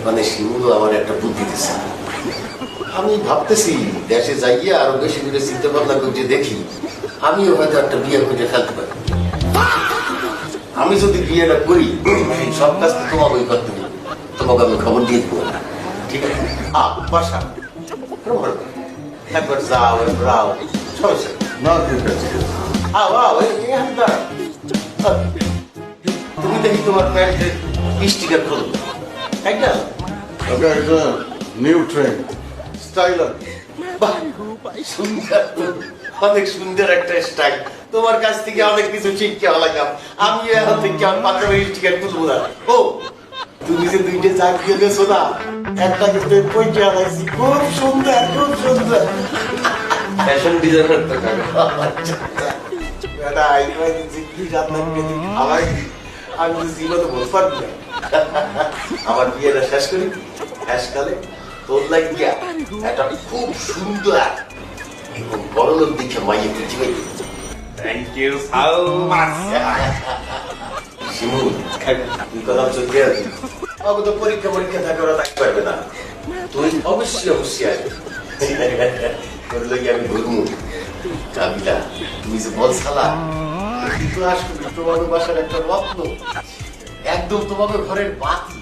মানে শিমুলও আমার একটা বুদ্ধি দিচ্ছে। আমি ভাবতেছি দেশে যাইয়া আরো বেশি করে চিন্তা ভাবনা করে দেখি আমিও হয়তো একটা বিয়ে করে ফেলতে পারি। আমি যদি বিয়েটা করি সব কাজ তো তোমাকে করতে দেবো, তোমাকে আমি খবর দিয়ে দেবো। ঠিক আছে? বাসা একবার যাও একবার আও, সমস্যা না ঠিক আছে। তুমি দেখি তোমার প্যান্টের স্টিকার খোলো, তাই না? ওটা একটা নিউ ট্রেন্ড স্টাইলার। বাহ, সুন্দর, অনেক সুন্দর একটা স্টাইল। তোমার কাছ থেকে অনেক কিছু শিখতে লাগলাম। আমি এখন থেকে আমার পাঞ্জাবের স্টিকার খুলবো না। ও তুমি যে দুইটা চাকরি দিয়েছো না, একটা কিন্তু পয়সা আনাইছি, খুব সুন্দর খুব সুন্দর। ফ্যাশন ডিজাইনার তো কাকা। বেটা আইডিয়া দিচ্ছি কি রান্না করে দিই খাওয়াই দিই, আমি তো জীবনে বলতে পারবো না। আমার বিয়েটা শেষ করি, শেষকালে তোর লাগিয়া একটা খুব সুন্দর এবং বড় লোক দেখে মাইয়ে খুঁজে পাই। Thank you so much. Shimul, তুই কথা চলতে আছিস, আমাকে তো পরীক্ষা পরীক্ষা থাকে, ওরা থাকতে পারবে না। তুই অবশ্যই অবশ্যই আসবি। তোর লাগে আমি ঘুরবো। কাবিলা, তুমি যে বলছালা তুই তো আসবি, তোমাদের বাসার একটা রত্ন, একদম তোমাদের ঘরের বাতি।